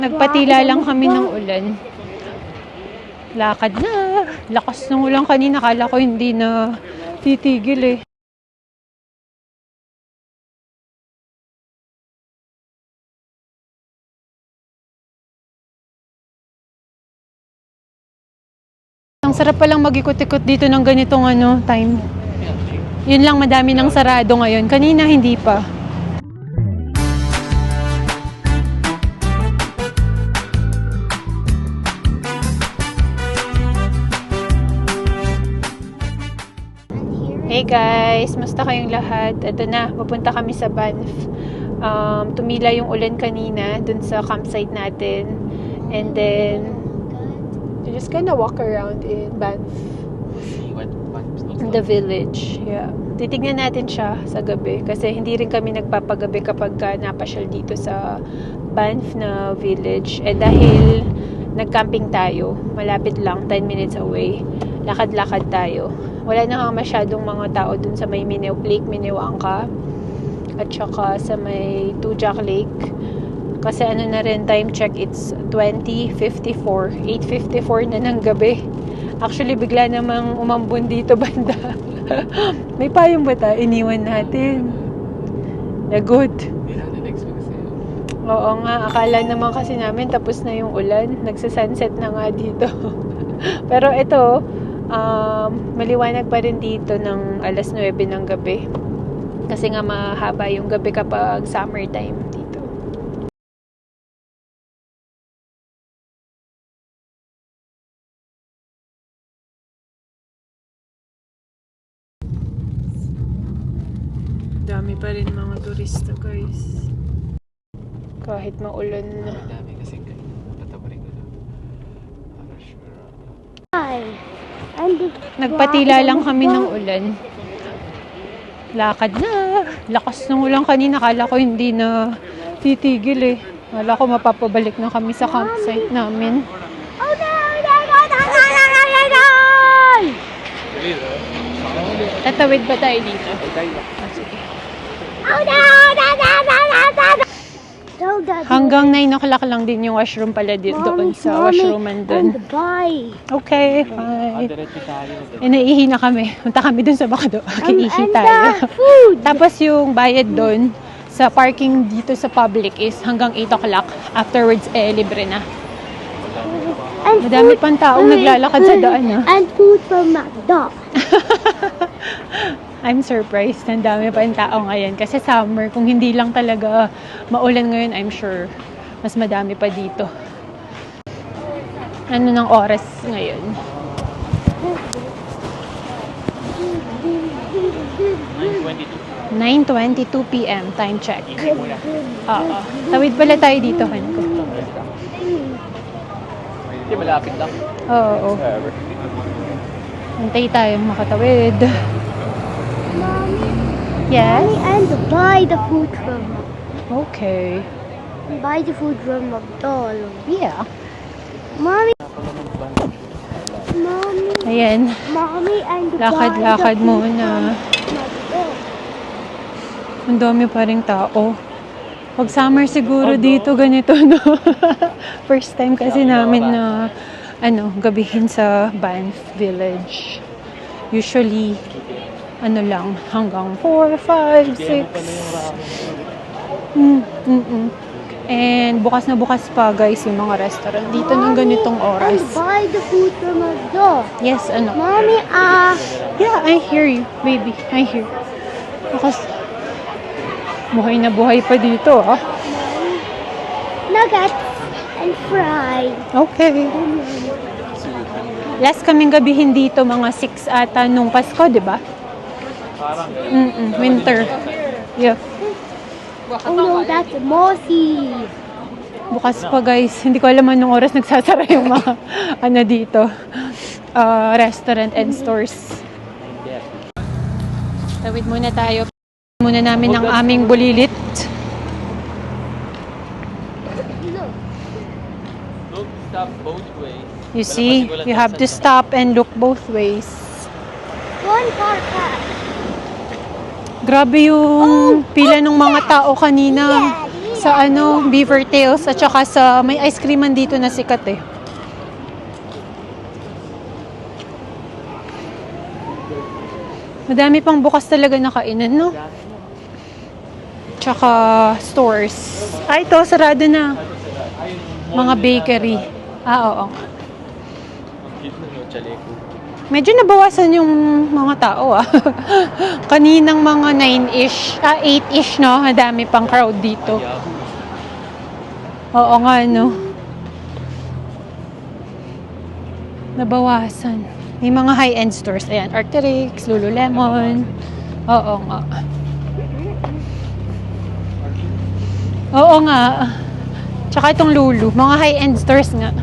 Nagpatila lang kami ng ulan. Lakad na. Lakas ng ulan kanina. Kala ko hindi na titigil eh. Ang sarap palang mag-ikot-ikot dito ng ganitong time. Yun lang, madami ng sarado ngayon. Kanina hindi pa. Hey guys, musta kayong lahat? Ito na, pupunta kami sa Banff. Tumila yung ulan kanina dun sa campsite natin. And then, you just gonna walk around in Banff. In the village. Yeah. Titignan natin siya sa gabi. Kasi hindi rin kami nagpapagabi kapag napasyal dito sa Banff na village. And dahil nag-camping tayo, malapit lang, 10 minutes away. Lakad-lakad tayo. Wala na nga masyadong mga tao dun sa may Lake Minnewanka at saka sa may Tujak Lake. Kasi na rin, time check, it's 20:54. 8:54 na ng gabi. Actually, bigla namang umambon dito banda. May payong ba tayo? Iniwan natin. Na good. Oo nga, akala naman kasi namin tapos na yung ulan. Nagsa-sunset na nga dito. Pero ito, maliwanag pa rin dito ng alas 9 ng gabi. Kasi nga mahaba yung gabi kapag summertime dito. Dami pa rin mga turista, guys. Kahit maulan na. Dami kasi tatawarin ko na. Nagpatila lang kami ng ulan. Lakad na. Lakas ng ulan kanina. Kala ko hindi na titigil eh. Kala ko mapapabalik na kami sa campsite namin. Tatawid ba tayo dito? Sige. Hanggang 9 o'clock lang din yung washroom pala doon sa washrooman doon. Okay, fine. Naiihi na kami. Punta kami doon sa Bakado. Kiihi tayo. Tapos yung bayad doon sa parking dito sa public is hanggang 8 o'clock. Afterwards, libre na. Madami pang taong naglalakad sa daan. And food from McDo. I'm surprised. Ang dami pa yung tao ngayon. Kasi summer, kung hindi lang talaga maulan ngayon, I'm sure mas madami pa dito. Ano ng oras ngayon? 9:22 p.m. Time check. Oo. Tawid pala tayo dito, Hanko. Hindi, malapit lang. Oo. Hintay tayo makatawid. Yes? And buy the food from Okay. buy the food from McDonald's. Yeah. Mommy, Ayan. Mommy, and Lakad-lakad muna. Ang dami pa ring tao. Pag summer siguro dito ganito, no? First time kasi namin na gabihin sa Banff Village. Usually lang, hanggang 4, 5, 6. And bukas na bukas pa, guys, yung mga restaurant dito ng ganitong oras. And buy the food from McDo. Yes, Mommy, Yeah, I hear you, baby. I hear. Bukas, buhay na buhay pa dito, nuggets and fries. Okay. Last kaming gabihin dito, mga 6 ata nung Pasko, di ba? Winter. Yeah. Oh no, that's mossy. Bukas pa, guys. Hindi ko alam anong oras nagsasara yung mga dito. Restaurant and stores. Tawid muna tayo. Muna namin ang aming bulilit. Look, stop both ways. You see, you have to stop and look both ways. One car pass. Grabe yung pila ng mga tao kanina Sa ano, Beaver Tails at saka sa may ice creaman dito na sikat eh. Madami pang bukas talaga na kainan, no? Tsaka stores. Ay, ito, sarado na. Mga bakery. Oo. Medyo nabawasan yung mga tao, ah. Kaninang mga 9-ish, 8-ish, no? Madami pang crowd dito. Oo nga, no? Nabawasan. May mga high-end stores. Ayan, Arc'teryx, Lululemon. Oo nga. Oo nga. Tsaka itong Lulu. Mga high-end stores nga.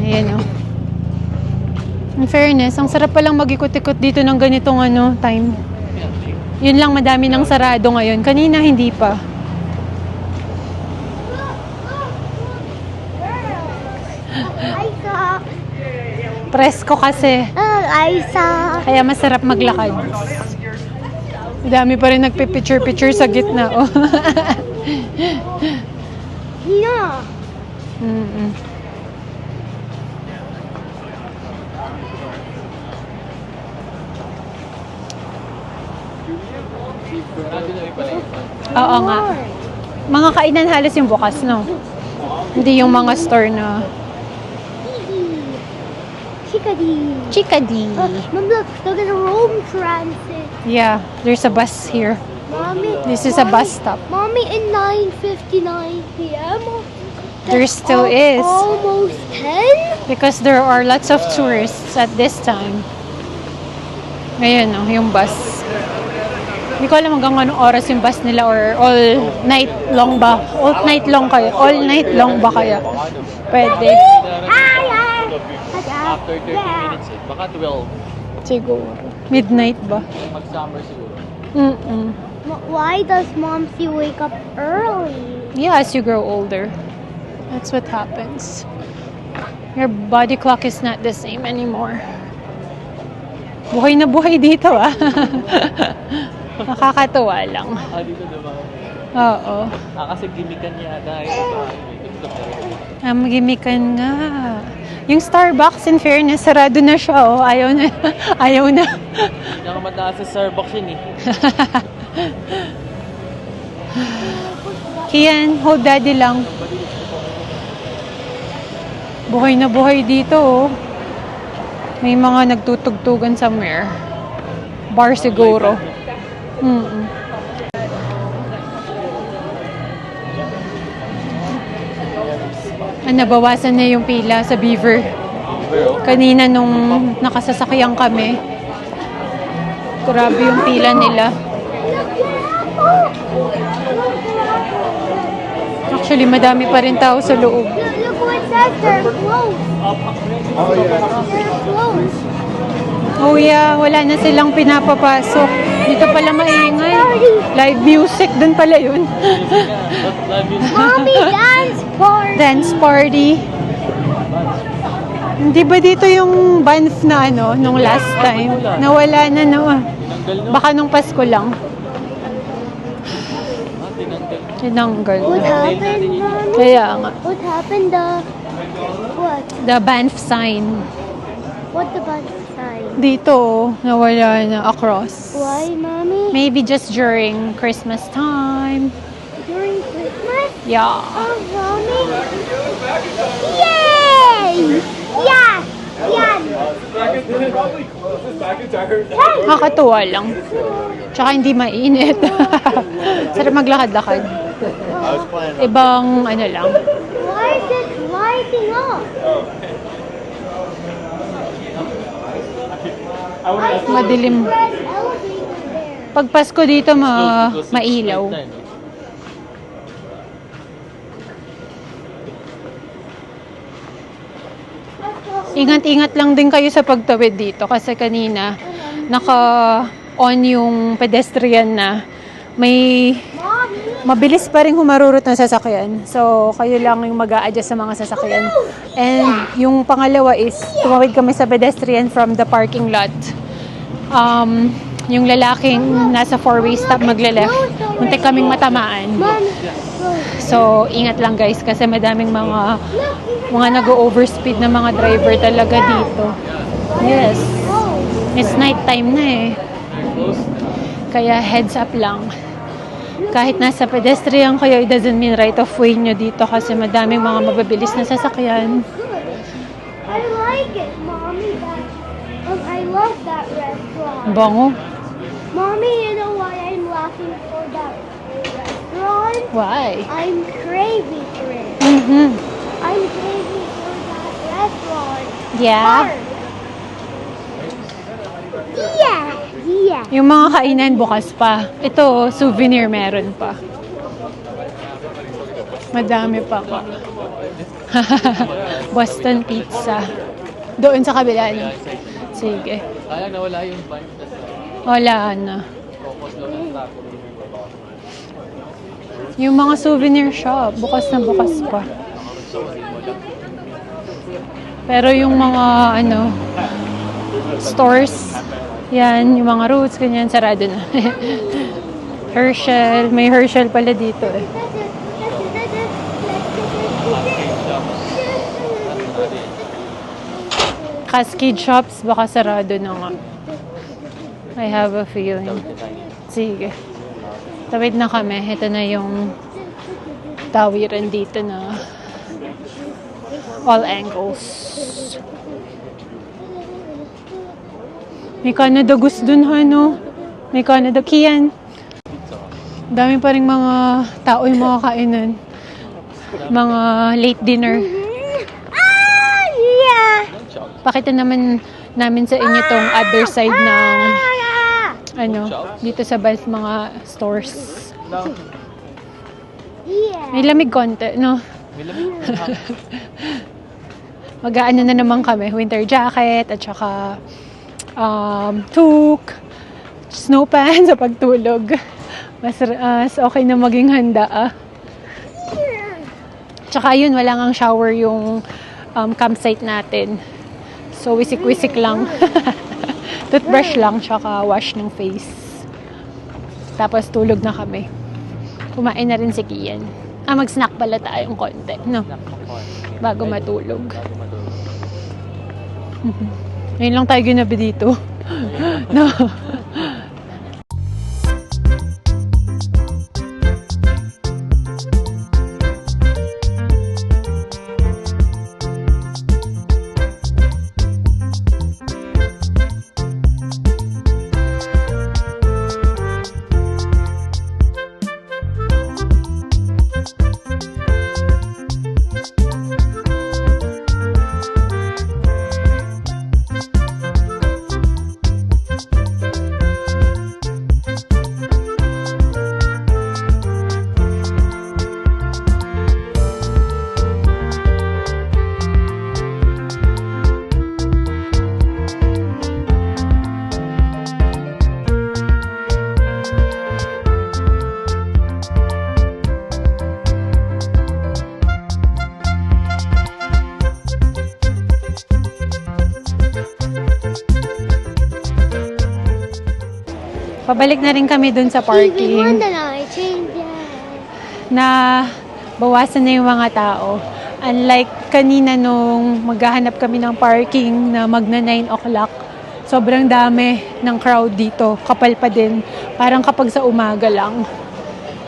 Ayan, oh. In fairness, ang sarap palang mag-ikot-ikot dito ng ganitong time. Yun lang, madami ng sarado ngayon. Kanina, hindi pa. Isa. Presko kasi. Isa. Kaya masarap maglakad. Madami pa rin nagpipicture-picture sa gitna, oh. Yeah. Mm-mm. Oo nga. Mga kainan halos yung bukas, no? Hindi yung mga store na Chickadee. Chickadee. Mom, look at the Rome Transit. Yeah, there's a bus here. Mommy. This is a bus stop. Mommy, in 9:59 p.m. There still is. Almost 10? Because there are lots of tourists at this time. Ngayon, no, yung bus. Hindi ko alam hanggang anong oras yung bus nila or all night long ba? All night long kaya? All night long ba kaya? Pwede. After 30 minutes eh. Baka 12. Siguro. Midnight ba? Mag-summer siguro. Mm-mm. Why does Momsy wake up early? Yeah, as you grow older. That's what happens. Your body clock is not the same anymore. Buhay na buhay dito, ah. Nakakatuwa lang. Dito diba? Oo. Kasi gimikan niya dahil Gimikan nga. Yung Starbucks, in fairness, sarado na siya, oh. Ayaw na. Ayaw na. Nakamataas sa Starbucks yun eh. Kian, hold daddy lang. Buhay na buhay dito, oh. May mga nagtutugtugan somewhere. Bar siguro. Mm-mm. Nabawasan na yung pila sa Beaver. Kanina nung nakasasakyan kami. Grabe yung pila nila. Actually, madami pa rin tao sa loob. Look what says they're closed. They're closed. Oh yeah, wala na silang pinapapasok. Dito pala maingay. Live music, dun pala yun. Mommy, dance party. Dance party. Hindi ba dito yung Banff na nung last time? Nawala na, no? Baka nung Pasko lang. Tinanggal. What happened, Mommy? Kaya nga. What happened? What? The Banff sign. What the bus sign? Dito, nawala na across. Why, Mommy? Maybe just during Christmas time. During Christmas? Yeah. Oh, Mommy. Yay! Yes! Yan! Nakakatuwa lang. Tsaka hindi mainit. Sarap maglakad-lakad. Ibang lang. Why is it lighting up? Madilim. Red elevator there. Pag Pasko dito, mailaw. Ingat-ingat lang din kayo sa pagtawid dito kasi kanina naka-on yung pedestrian na may mabilis pa rin humarurot na sasakyan. So, kayo lang yung mag-a-adjust sa mga sasakyan. And yung pangalawa is, tumawid kami sa pedestrian from the parking lot. Yung lalaking nasa four-way stop magle-left. muntik kaming matamaan. Mommy, So, ingat lang guys kasi madaming mga nag-overspeed na mga driver talaga dito. Yes. It's night time na eh. Kaya heads up lang. Kahit nasa pedestrian kayo, it doesn't mean right of way nyo dito kasi madaming mga mababilis na sasakyan. I like it, Mommy. I love that restaurant. Bango. Mommy, you know why I'm laughing for that restaurant? Why? I'm craving for it. Mm-hmm. I'm craving for that restaurant. Yeah. Yeah. Yung mga kainan bukas pa. Ito, souvenir meron pa. Madami pa pa. Boston Pizza. Doon sa kabila. No? Sige. Kaya nawala yung bike. Wala na. Focus lang ang tapo. Yung mga souvenir shop, bukas na bukas pa. Pero yung mga stores, yan, yung mga routes, ganyan, sarado na. Herschel, may Herschel pala dito eh. Cascade shops, baka sarado na nga. I have a feeling. Sige. Tawid na kami. Ito na yung tawiran dito na all angles. May Canada Goose dun, no? May Canada Kian. Dami pa rin mga tao yung mga kainan. Mga late dinner. Yeah. Pakita naman namin sa inyo tong other side ng dito sa Banff mga stores. Yeah. May lamig konti, no? May lamig. Mag-aano na naman kami, winter jacket at saka toque, snow pants sa pagtulog. Mas okay na maging handa. Tsaka yun, wala ngang shower yung campsite natin. So, wisik-wisik lang. Toothbrush lang, tsaka wash ng face. Tapos, tulog na kami. Kumain na rin si Kian. Mag-snack pala tayong konti, no? Bago matulog. Ngayon lang tayo ginabi dito. No? Pabalik na rin kami dun sa parking na bawasan na yung mga tao. Unlike kanina nung maghahanap kami ng parking na magna 9 o'clock, sobrang dami ng crowd dito. Kapal pa din. Parang kapag sa umaga lang.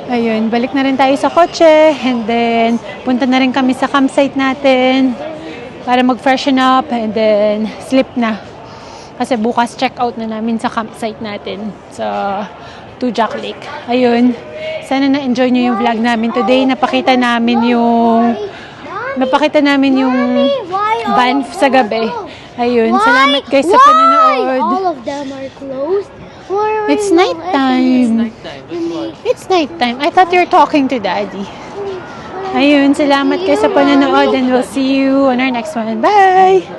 Ayun, balik na rin tayo sa kotse and then punta na rin kami sa campsite natin para mag-freshen up and then sleep na. Kasi bukas check out na namin sa campsite natin sa Tujak Lake. Ayun. Sana na-enjoy nyo yung vlog namin today. Napakita namin yung Banff sa gabi. Ayun. Salamat guys sa panonood. All of them are closed. It's night time. It's night time. I thought you were talking to Daddy. Ayun. Salamat guys sa panonood and we'll see you on our next one. Bye!